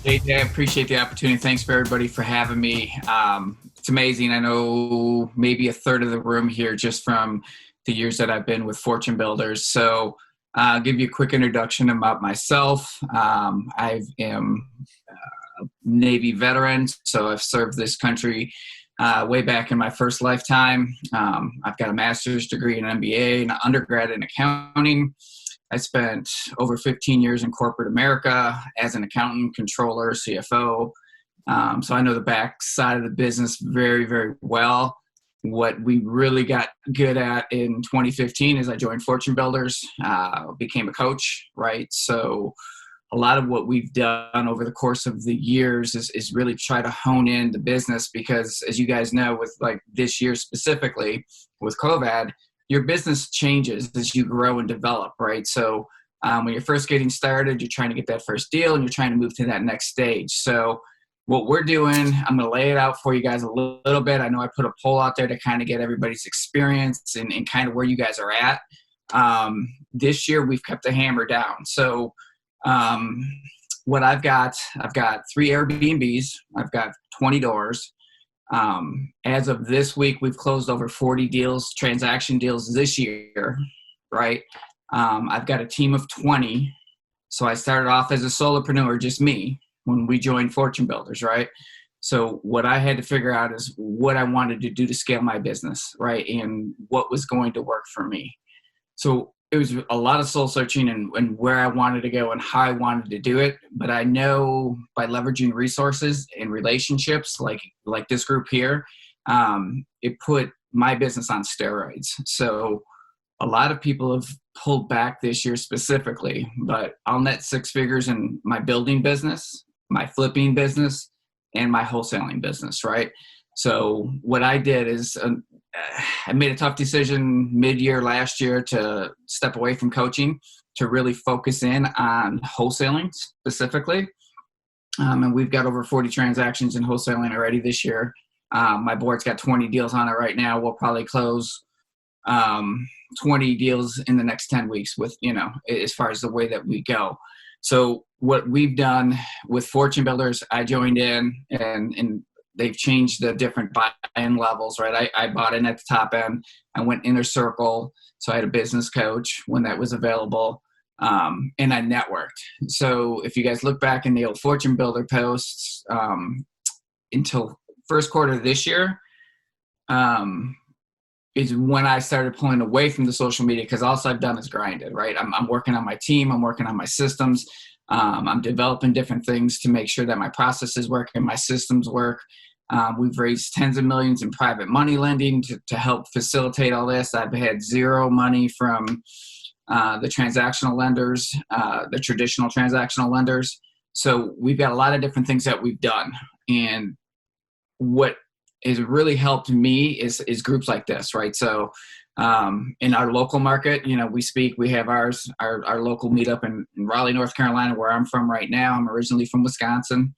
I appreciate the opportunity. Thanks for everybody for having me. It's amazing. I know maybe a third of the room here just from the years that I've been with Fortune Builders. So I'll give you a quick introduction about myself. I am a Navy veteran, so I've served this country way back in my first lifetime. I've got a master's degree in MBA and an undergrad in accounting. I spent over 15 years in corporate America as an accountant, controller, CFO. So I know the back side of the business very, very well. What we really got good at in 2015 is I joined Fortune Builders, became a coach, right? So a lot of what we've done over the course of the years is really try to hone in the business because, as you guys know, with like this year specifically with COVID, your business changes as you grow and develop, right? So when you're first getting started, you're trying to get that first deal and you're trying to move to that next stage. So what we're doing, I'm going to lay it out for you guys a little bit. I know I put a poll out there to kind of get everybody's experience and kind of where you guys are at. This year, we've kept the hammer down. So what I've got 3 Airbnbs. I've got 20 doors. As of this week, we've closed over 40 deals, transaction deals this year, right? I've got a team of 20. So I started off as a solopreneur, just me, when we joined Fortune Builders, right? So what I had to figure out is what I wanted to do to scale my business, right? And what was going to work for me. So it was a lot of soul searching and where I wanted to go and how I wanted to do it. But I know by leveraging resources and relationships like this group here, it put my business on steroids. So a lot of people have pulled back this year specifically, but I'll net 6 figures in my building business, my flipping business, and my wholesaling business, right? So what I did is I made a tough decision mid-year last year to step away from coaching to really focus in on wholesaling specifically. And we've got over 40 transactions in wholesaling already this year. My board's got 20 deals on it right now. We'll probably close 20 deals in the next 10 weeks with, as far as the way that we go. So what we've done with Fortune Builders, I joined in and they've changed the different buy-in levels, right? I bought in at the top end. I went inner circle. So I had a business coach when that was available. And I networked. So if you guys look back in the old Fortune Builder posts, until first quarter of this year, is when I started pulling away from the social media because all I've done is grinded, right? I'm working on my team. I'm working on my systems. I'm developing different things to make sure that my processes work and my systems work. We've raised tens of millions in private money lending to help facilitate all this. I've had zero money from the transactional lenders, the traditional transactional lenders. So we've got a lot of different things that we've done. And what has really helped me is groups like this, right? So in our local market, we have our local meetup in Raleigh, North Carolina, where I'm from right now. I'm originally from Wisconsin.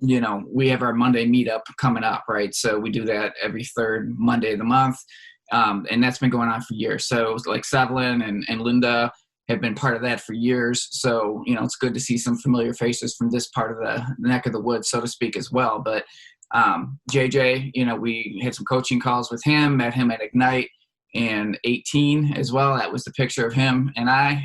We have our Monday meetup coming up, right? So we do that every third Monday of the month. And that's been going on for years. So like Sevelin and Linda have been part of that for years. So, it's good to see some familiar faces from this part of the neck of the woods, so to speak, as well. But JJ, we had some coaching calls with him, met him at Ignite in 18 as well. That was the picture of him and I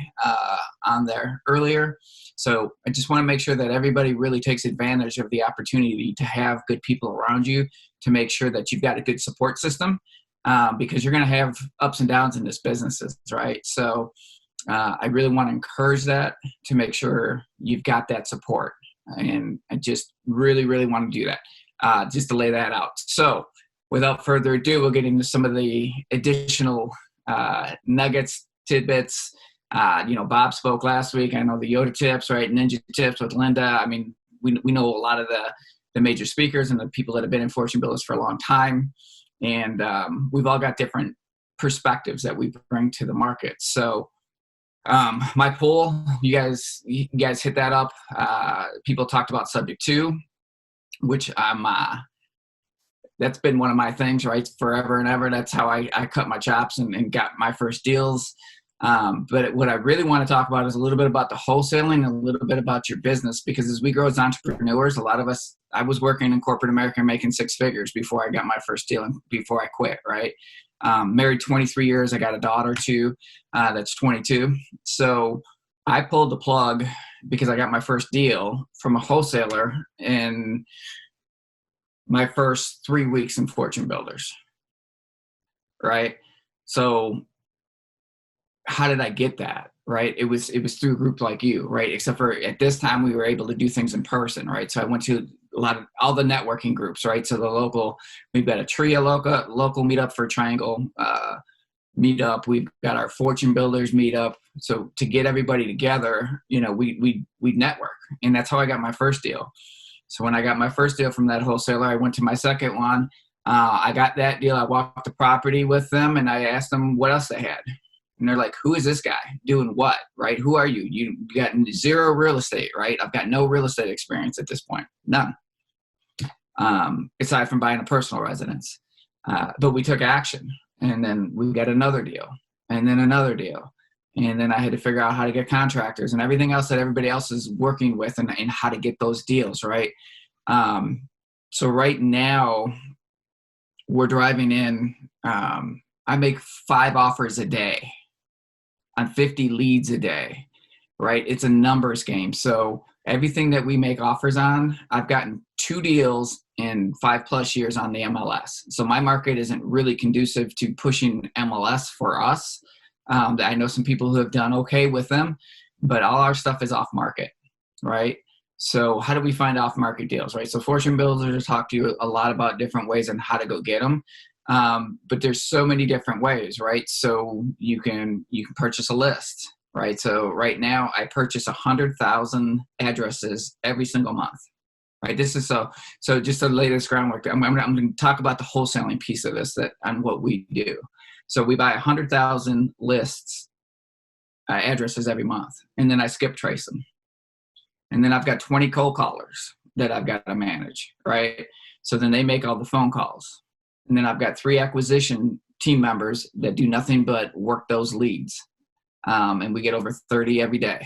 on there earlier. So I just want to make sure that everybody really takes advantage of the opportunity to have good people around you to make sure that you've got a good support system because you're going to have ups and downs in this business, right? So I really want to encourage that to make sure you've got that support. And I just really, really want to do that. Just to lay that out. So without further ado, we'll get into some of the additional nuggets, tidbits. Bob spoke last week. I know the Yoda tips, right? Ninja tips with Linda. I mean, we know a lot of the major speakers and the people that have been in Fortune Builders for a long time. And we've all got different perspectives that we bring to the market. So my poll, you guys hit that up. People talked about subject 2. Which that's been one of my things, right? Forever and ever. That's how I cut my chops and got my first deals. But what I really want to talk about is a little bit about the wholesaling and a little bit about your business, because as we grow as entrepreneurs, a lot of us, I was working in corporate America making six figures before I got my first deal and before I quit, right? Married 23 years. I got a daughter too, that's 22. So I pulled the plug because I got my first deal from a wholesaler in my first 3 weeks in Fortune Builders, right? So how did I get that? Right. It was through a group like you, right? Except for at this time we were able to do things in person, right? So I went to all the networking groups, right? So the local, we've got a TRIA local meetup for Triangle meetup. We've got our Fortune Builders meetup. So to get everybody together, we network, and that's how I got my first deal. So when I got my first deal from that wholesaler, I went to my second one. I got that deal. I walked the property with them and I asked them what else they had. And they're like, who is this guy doing what, right? Who are you? You got zero real estate, right? I've got no real estate experience at this point. None. Aside from buying a personal residence. But we took action, and then we got another deal, and then another deal. And then I had to figure out how to get contractors and everything else that everybody else is working with, and how to get those deals, right? So right now we're driving in, I make 5 offers a day on 50 leads a day, right? It's a numbers game. So everything that we make offers on, I've gotten 2 deals in 5+ years on the MLS. So my market isn't really conducive to pushing MLS for us. I know some people who have done okay with them, but all our stuff is off market, right? So how do we find off market deals, right? So Fortune Builders talk to you a lot about different ways on how to go get them. But there's so many different ways, right? So you can purchase a list, right? So right now I purchase 100,000 addresses every single month, right? This is so just to lay this groundwork. I'm going to talk about the wholesaling piece of this on what we do. So we buy 100,000 lists, addresses every month, and then I skip trace them. And then I've got 20 cold callers that I've got to manage, right? So then they make all the phone calls. And then I've got 3 acquisition team members that do nothing but work those leads. And we get over 30 every day.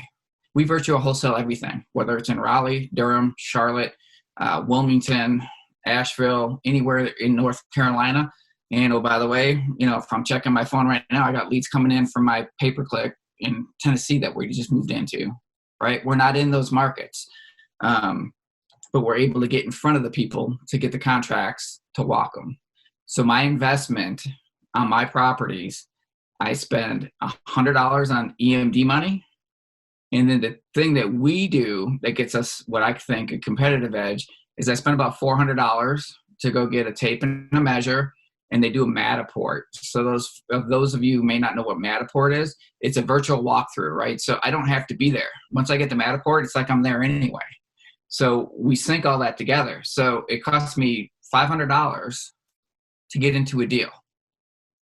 We virtual wholesale everything, whether it's in Raleigh, Durham, Charlotte, Wilmington, Asheville, anywhere in North Carolina. And oh, by the way, if I'm checking my phone right now, I got leads coming in from my pay-per-click in Tennessee that we just moved into, right? We're not in those markets, but we're able to get in front of the people to get the contracts to walk them. So my investment on my properties, I spend $100 on EMD money. And then the thing that we do that gets us what I think a competitive edge is I spend about $400 to go get a tape and a measure, and they do a Matterport. So those of you who may not know what Matterport is, it's a virtual walkthrough, right? So I don't have to be there. Once I get the Matterport, it's like I'm there anyway. So we sync all that together. So it costs me $500 to get into a deal,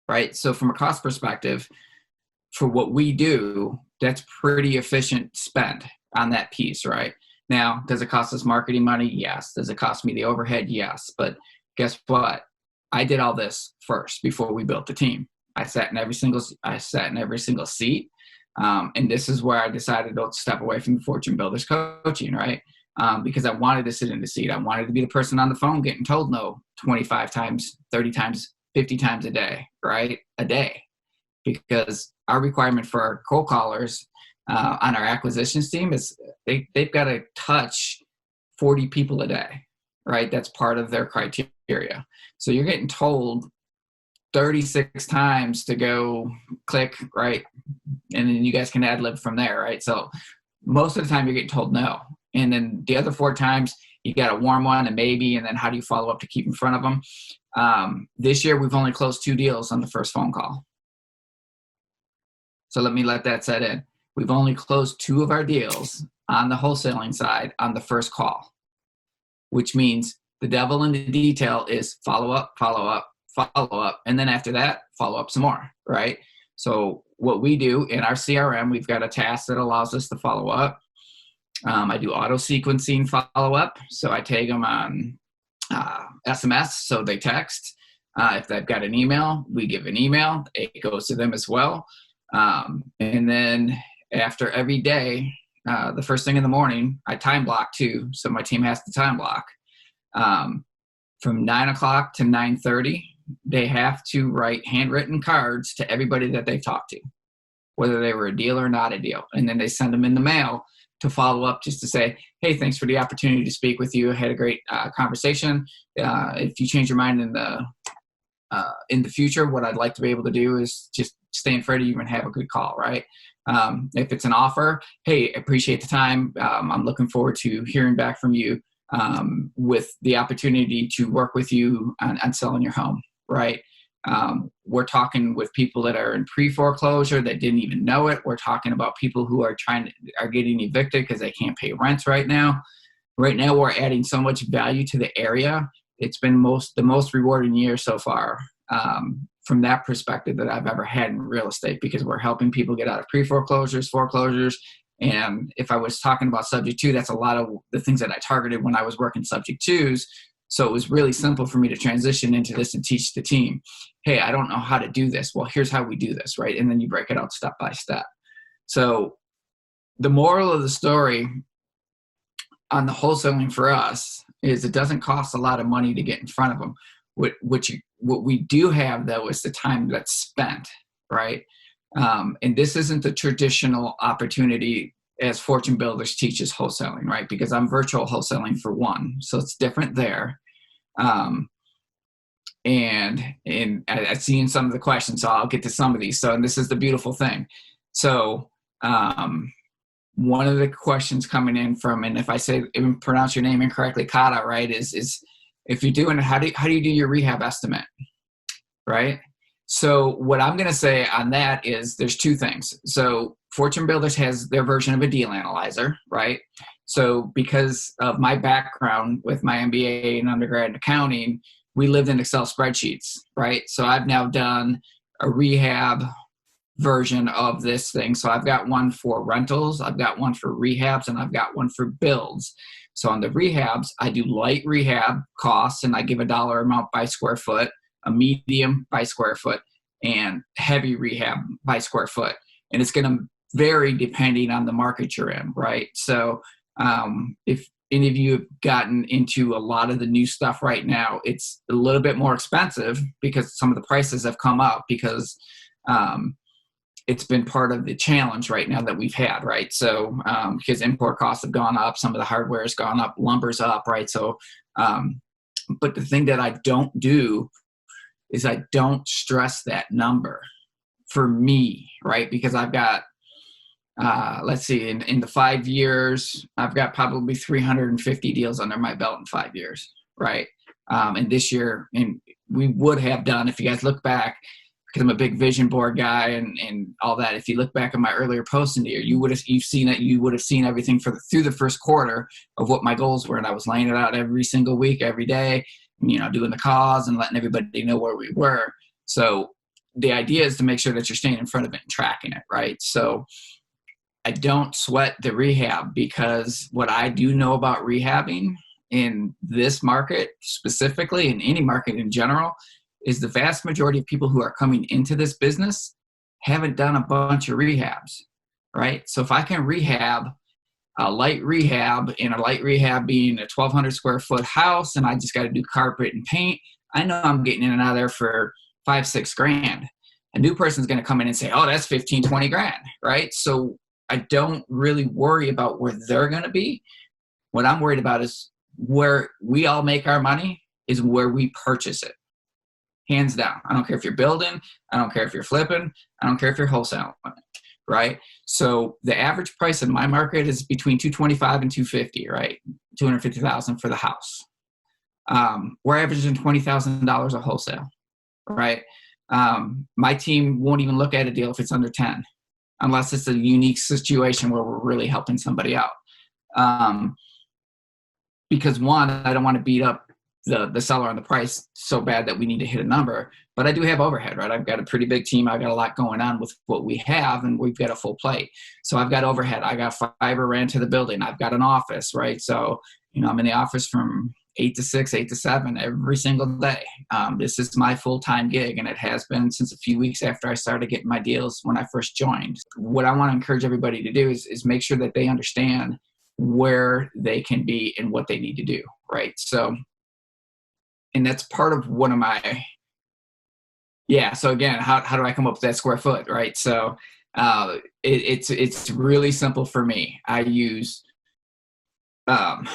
right? So from a cost perspective, for what we do, that's pretty efficient spend on that piece, right? Now, does it cost us marketing money? Yes. Does it cost me the overhead? Yes. But guess what? I did all this first before we built the team. I sat in every single seat. And this is where I decided to step away from the Fortune Builders coaching, right? Because I wanted to sit in the seat. I wanted to be the person on the phone getting told no 25 times, 30 times, 50 times a day, right? A day. Because our requirement for our cold callers on our acquisitions team is they've got to touch 40 people a day, right? That's part of their criteria. So you're getting told 36 times to go click, right? And then you guys can ad lib from there, right? So most of the time you're getting told no. And then the other 4 times you got a warm one and maybe, and then how do you follow up to keep in front of them? This year we've only closed 2 deals on the first phone call. So let that set in. We've only closed 2 of our deals on the wholesaling side on the first call, which means the devil in the detail is follow up, and then after that, follow up some more, right? So what we do in our CRM, we've got a task that allows us to follow up. I do auto sequencing follow up. So I tag them on SMS, so they text. If they've got an email, we give an email. It goes to them as well. And then after every day, the first thing in the morning, I time block too. So my team has to time block. From 9 o'clock to 9:30, they have to write handwritten cards to everybody that they've talked to, whether they were a deal or not a deal. And then they send them in the mail to follow up, just to say, hey, thanks for the opportunity to speak with you. I had a great conversation. If you change your mind in the future, what I'd like to be able to do is just stay in front of you and have a good call, right? If it's an offer, hey, appreciate the time. I'm looking forward to hearing back from you with the opportunity to work with you on selling your home, right? We're talking with people that are in pre-foreclosure that didn't even know it. We're talking about people who are getting evicted because they can't pay rents right now. Right now, we're adding so much value to the area. It's been the most rewarding year so far from that perspective that I've ever had in real estate, because we're helping people get out of pre-foreclosures, foreclosures. And if I was talking about subject to, that's a lot of the things that I targeted when I was working subject twos. So it was really simple for me to transition into this and teach the team, hey, I don't know how to do this. Well, here's how we do this, right? And then you break it out step by step. So the moral of the story on the wholesaling for us is it doesn't cost a lot of money to get in front of them. What we do have, though, is the time that's spent, right? And this isn't the traditional opportunity as Fortune Builders teaches wholesaling, right? Because I'm virtual wholesaling for one, so it's different there. And I see in some of the questions, so I'll get to some of these. So, and this is the beautiful thing. So, one of the questions coming in from, and if I pronounce your name incorrectly, Kata, right, is if you're doing it, how do you do your rehab estimate, right? So what I'm going to say on that is there's two things. So Fortune Builders has their version of a deal analyzer, right? So because of my background with my MBA and undergrad in accounting, we lived in Excel spreadsheets, right? So I've now done a rehab version of this thing. So I've got one for rentals, I've got one for rehabs, and I've got one for builds. So on the rehabs, I do light rehab costs, and I give a dollar amount by square foot, a medium by square foot, and heavy rehab by square foot. And it's going to vary depending on the market you're in, right? So if any of you have gotten into a lot of the new stuff right now, it's a little bit more expensive because some of the prices have come up because it's been part of the challenge right now that we've had, right? So because import costs have gone up, some of the hardware has gone up, lumber's up, right? So, but the thing that I don't do is I don't stress that number for me, right? Because I've got, let's see, in the 5 years, I've got probably 350 deals under my belt in 5 years, right? And this year, and we would have done, if you guys look back, because I'm a big vision board guy and all that. If you look back at my earlier posts in the year, you would have seen everything through the first quarter of what my goals were, and I was laying it out every single week, every day, doing the calls and letting everybody know where we were. So the idea is to make sure that you're staying in front of it and tracking it, right? So I don't sweat the rehab, because what I do know about rehabbing in this market specifically, in any market in general, is the vast majority of people who are coming into this business haven't done a bunch of rehabs, right? So if I can rehab a light rehab, and a light rehab being a 1,200 square foot house, and I just got to do carpet and paint, I know I'm getting in and out of there for $5-6 grand. A new person's going to come in and say, oh, that's 15-20 grand, right? So I don't really worry about where they're going to be. What I'm worried about is where we all make our money is where we purchase it. Hands down. I don't care if you're building. I don't care if you're flipping. I don't care if you're wholesaling, right? So the average price in my market is between $225,000 and $250,000, right? $250,000 for the house. We're averaging $20,000 a wholesale, right? My team won't even look at a deal if it's under 10, unless it's a unique situation where we're really helping somebody out. Because one, I don't want to beat up the seller on the price so bad that we need to hit a number, but I do have overhead, right? I've got a pretty big team. I've got a lot going on with what we have, and we've got a full plate. So I've got overhead. I got fiber ran to the building. I've got an office, right? So, I'm in the office from 8 to 6, 8 to 7 every single day. This is my full-time gig, and it has been since a few weeks after I started getting my deals when I first joined. What I want to encourage everybody to do is make sure that they understand where they can be and what they need to do, right? So, and that's part of one of my, so again, how do I come up with that square foot, right? So it's really simple for me. I use $10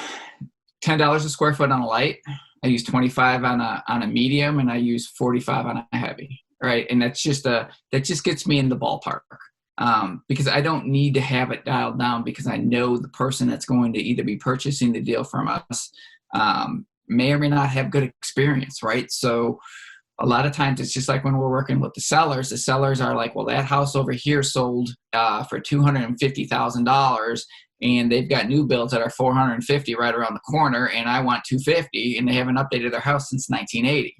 a square foot on a light. I use 25 on a medium, and I use 45 on a heavy, right? And that just gets me in the ballpark. Because I don't need to have it dialed down, because I know the person that's going to either be purchasing the deal from us may or may not have good experience, right? So a lot of times it's just like when we're working with the sellers are like, well, that house over here sold for $250,000, and they've got new builds that are $450 right around the corner, and I want $250, and they haven't updated their house since 1980,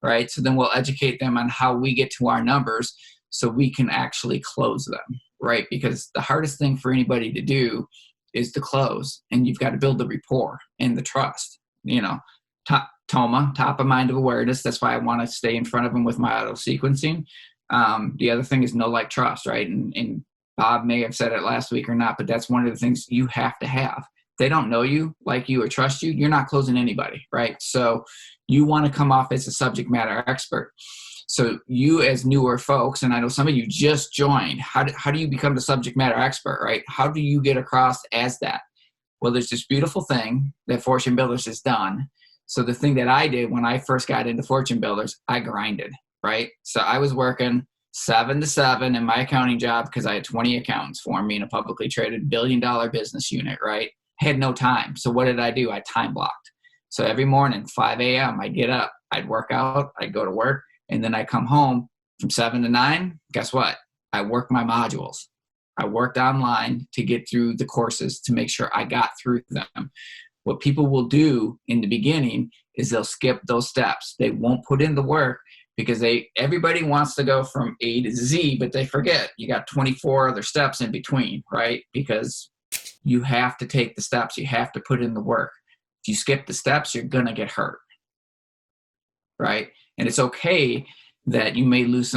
right? So then we'll educate them on how we get to our numbers so we can actually close them, right? Because the hardest thing for anybody to do is to close, and you've got to build the rapport and the trust, top of mind of awareness. That's why I want to stay in front of them with my auto sequencing. The other thing is know, like, trust, right? And Bob may have said it last week or not, but that's one of the things you have to have. If they don't know you, like you, or trust you, you're not closing anybody, right? So you want to come off as a subject matter expert. So you, as newer folks, and I know some of you just joined, how do you become the subject matter expert, right? How do you get across as that? Well, there's this beautiful thing that Fortune Builders has done. So the thing that I did when I first got into Fortune Builders, I grinded, right? So I was working 7 to 7 in my accounting job because I had 20 accountants for me in a publicly traded $1 billion business unit, right? Had no time. So what did I do? I time blocked. So every morning, 5 a.m., I'd get up, I'd work out, I'd go to work, and then I come home from 7 to 9. Guess what? I worked my modules. I worked online to get through the courses to make sure I got through them. What people will do in the beginning is they'll skip those steps. They won't put in the work because everybody wants to go from A to Z, but they forget you got 24 other steps in between, right? Because you have to take the steps. You have to put in the work. If you skip the steps, you're going to get hurt, right? And it's okay that you may lose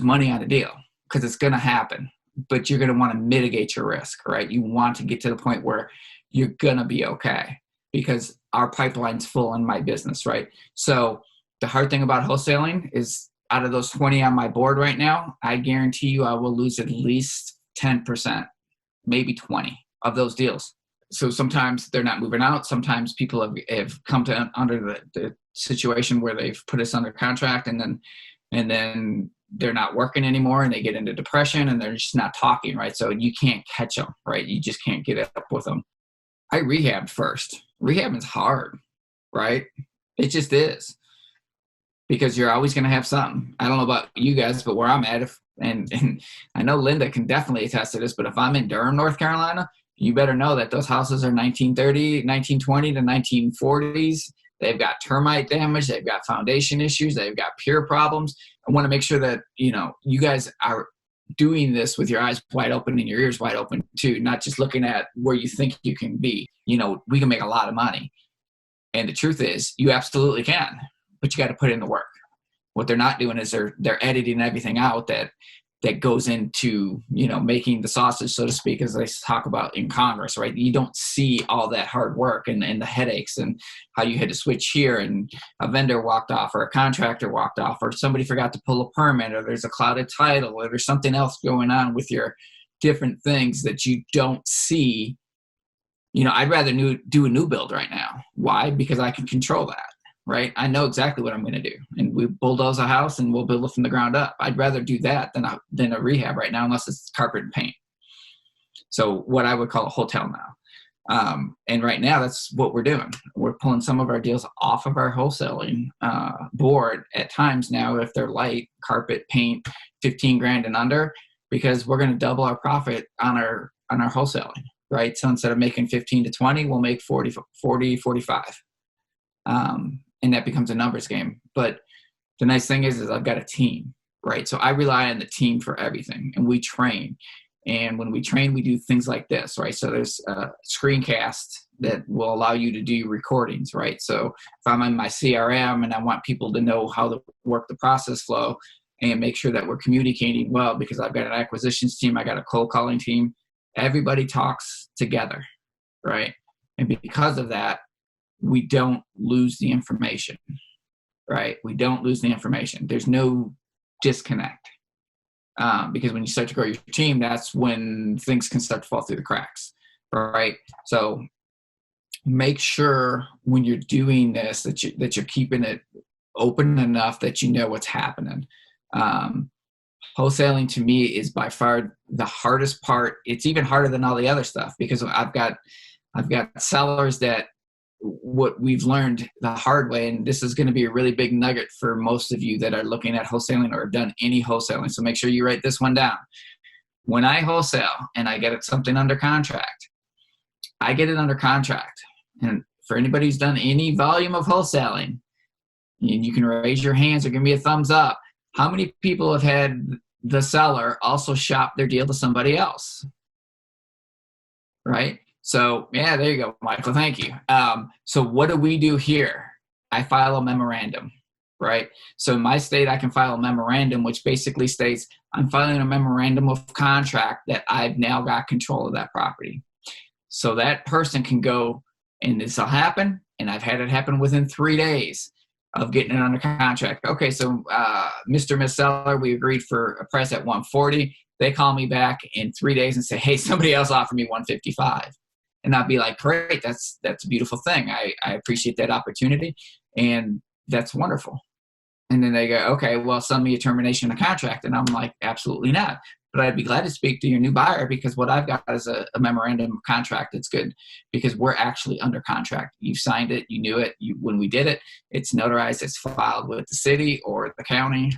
money on a deal, because it's going to happen, but you're going to want to mitigate your risk, right? You want to get to the point where you're going to be okay, because our pipeline's full in my business, right? So the hard thing about wholesaling is, out of those 20 on my board right now, I guarantee you I will lose at least 10%, maybe 20 of those deals. So sometimes they're not moving out. Sometimes people have come to under the situation where they've put us under contract, and then they're not working anymore, and they get into depression, and they're just not talking, right? So you can't catch them, right? You just can't get up with them. I rehabbed first. Rehab is hard, right? It just is, because you're always going to have something. I don't know about you guys, but where I'm at, and I know Linda can definitely attest to this, but if I'm in Durham, North Carolina, you better know that those houses are 1930, 1920 to 1940s. They've got termite damage. They've got foundation issues. They've got pier problems. I want to make sure that, you guys are doing this with your eyes wide open and your ears wide open too, not just looking at where you think you can be. We can make a lot of money. And the truth is, you absolutely can, but you got to put in the work. What they're not doing is they're editing everything out that goes into, making the sausage, so to speak, as they talk about in Congress, right? You don't see all that hard work and the headaches and how you had to switch here, and a vendor walked off, or a contractor walked off, or somebody forgot to pull a permit, or there's a clouded title, or there's something else going on with your different things that you don't see. I'd rather do a new build right now. Why? Because I can control that. Right? I know exactly what I'm going to do. And we bulldoze a house and we'll build it from the ground up. I'd rather do that than a rehab right now, unless it's carpet and paint. So what I would call a hotel now. And right now, that's what we're doing. We're pulling some of our deals off of our wholesaling board at times now, if they're light, carpet, paint, 15 grand and under, because we're going to double our profit on our wholesaling, right? So instead of making 15 to 20, we'll make 40, 45. And that becomes a numbers game. But the nice thing is I've got a team, right? So I rely on the team for everything, and we train. And when we train, we do things like this, right? So there's a screencast that will allow you to do recordings, right? So if I'm in my CRM and I want people to know how to work the process flow and make sure that we're communicating well, because I've got an acquisitions team, I got a cold calling team, everybody talks together, right? And because of that, we don't lose the information, right? We don't lose the information. There's no disconnect. Because when you start to grow your team, that's when things can start to fall through the cracks, right? So make sure when you're doing this that you're keeping it open enough that you know what's happening. Wholesaling to me is by far the hardest part. It's even harder than all the other stuff, because I've got sellers that what we've learned the hard way, and this is going to be a really big nugget for most of you that are looking at wholesaling or have done any wholesaling. So make sure you write this one down. When I wholesale and I get something under contract, I get it under contract. And for anybody who's done any volume of wholesaling, and you can raise your hands or give me a thumbs up, how many people have had the seller also shop their deal to somebody else? Right? So, yeah, there you go, Michael. Thank you. So what do we do here? I file a memorandum, right? So in my state, I can file a memorandum, which basically states I'm filing a memorandum of contract that I've now got control of that property. So that person can go, and this will happen, and I've had it happen within 3 days of getting it under contract. Okay, so Mr. Miss Seller, we agreed for a price at 140. They call me back in 3 days and say, hey, somebody else offered me 155. And I'd be like, great, that's a beautiful thing. I appreciate that opportunity, and that's wonderful. And then they go, okay, well, send me a termination of contract. And I'm like, absolutely not. But I'd be glad to speak to your new buyer, because what I've got is a memorandum of contract. It's good because we're actually under contract. You signed it. You knew it. When we did it, it's notarized. It's filed with the city or the county.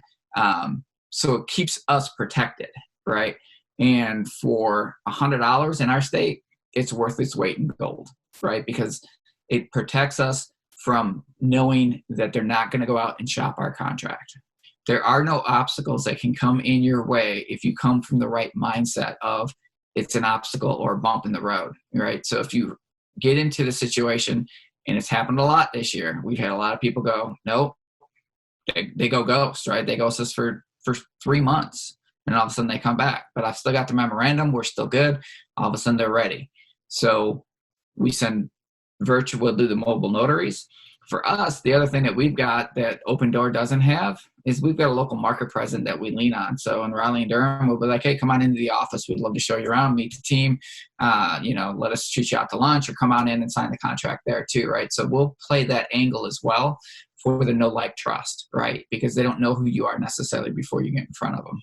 So it keeps us protected, right? And for $100 in our state, it's worth its weight in gold, right? Because it protects us from knowing that they're not going to go out and shop our contract. There are no obstacles that can come in your way if you come from the right mindset of it's an obstacle or a bump in the road, right? So if you get into the situation, and it's happened a lot this year, we've had a lot of people go, nope, they go ghost, right? They ghost us for 3 months, and all of a sudden they come back. But I've still got the memorandum. We're still good. All of a sudden they're ready. So we send virtual, we'll do the mobile notaries. For us, the other thing that we've got that Open Door doesn't have is we've got a local market president that we lean on. So in Raleigh and Durham, we'll be like, hey, come on into the office. We'd love to show you around, meet the team, let us treat you out to lunch, or come on in and sign the contract there too, right? So we'll play that angle as well for the know, like, trust, right? Because they don't know who you are necessarily before you get in front of them.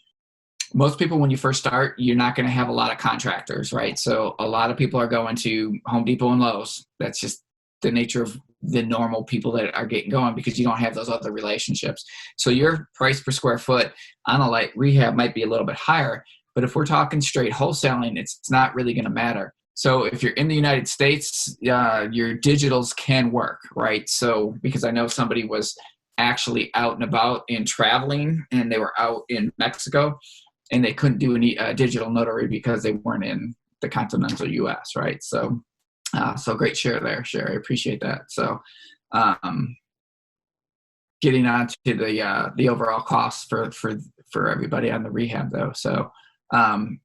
Most people, when you first start, you're not going to have a lot of contractors, right? So a lot of people are going to Home Depot and Lowe's. That's just the nature of the normal people that are getting going, because you don't have those other relationships. So your price per square foot on a light rehab might be a little bit higher, but if we're talking straight wholesaling, it's not really going to matter. So if you're in the United States, your digitals can work, right? So because I know somebody was actually out and about and traveling, and they were out in Mexico, and they couldn't do any digital notary because they weren't in the continental U.S., right? So great share there, Sherry. I appreciate that. So getting on to the overall cost for everybody on the rehab, though. So to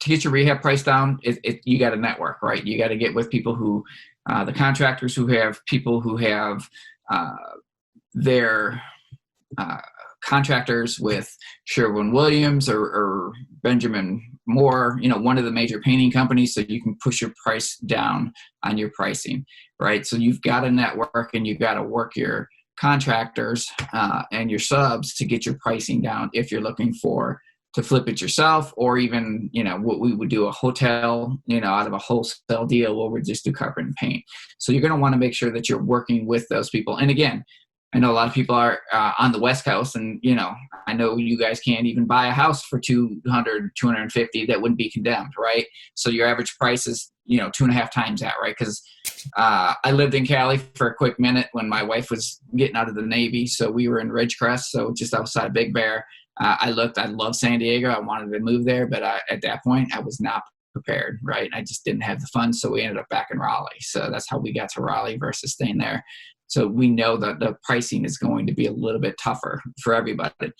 get your rehab price down, you got to network, right? You got to get with people who, the contractors who have people who have their contractors with Sherwin-Williams or Benjamin Moore, one of the major painting companies, so you can push your price down on your pricing, right? So you've got to network, and you've got to work your contractors and your subs to get your pricing down if you're looking to flip it yourself, or even, what we would do a hotel, out of a wholesale deal where we just do carpet and paint. So you're going to want to make sure that you're working with those people. And again, I know a lot of people are on the West Coast, and, I know you guys can't even buy a house for $200, $250 that wouldn't be condemned, right? So your average price is, 2.5 times that, right? Because I lived in Cali for a quick minute when my wife was getting out of the Navy. So we were in Ridgecrest, so just outside Big Bear. I love San Diego. I wanted to move there, but at that point I was not prepared, right? I just didn't have the funds. So we ended up back in Raleigh. So that's how we got to Raleigh versus staying there. So we know that the pricing is going to be a little bit tougher for everybody.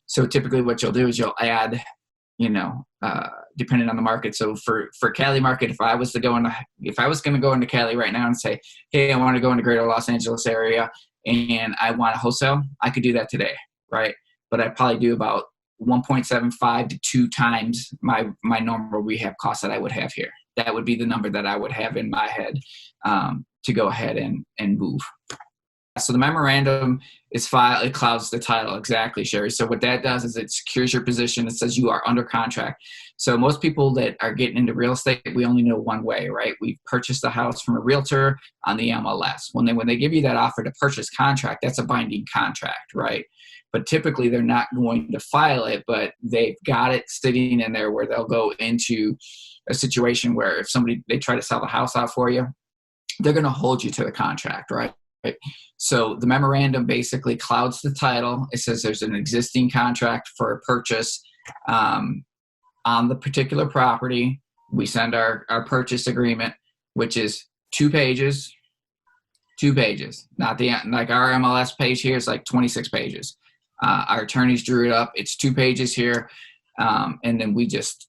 So typically what you'll do is you'll add, depending on the market. So for Cali market, if I was going to go into Cali right now and say, hey, I want to go into greater Los Angeles area and I want to wholesale, I could do that today, right? But I'd probably do about 1.75 to 2 times my normal rehab cost that I would have here. That would be the number that I would have in my head to go ahead and move. So the memorandum is filed, it clouds the title. Exactly, Sherry. So what that does is it secures your position. It says you are under contract. So most people that are getting into real estate, we only know one way, right? We've purchased a house from a realtor on the MLS. When they give you that offer to purchase contract, that's a binding contract, right? But typically they're not going to file it, but they've got it sitting in there where they'll go into a situation where if they try to sell the house out for you, they're going to hold you to the contract, right? So the memorandum basically clouds the title. It says there's an existing contract for a purchase on the particular property. We send our purchase agreement, which is 2 pages, not like our MLS page here is like 26 pages. Our attorneys drew it up. It's 2 pages here. And then we just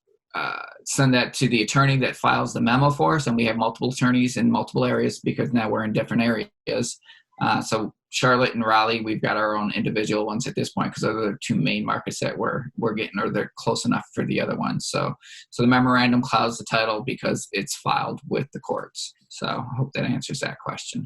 send that to the attorney that files the memo for us. And we have multiple attorneys in multiple areas because now we're in different areas. So Charlotte and Raleigh, we've got our own individual ones at this point because those are the 2 main markets that we're getting, or they're close enough for the other ones. So the memorandum clouds the title because it's filed with the courts. So I hope that answers that question.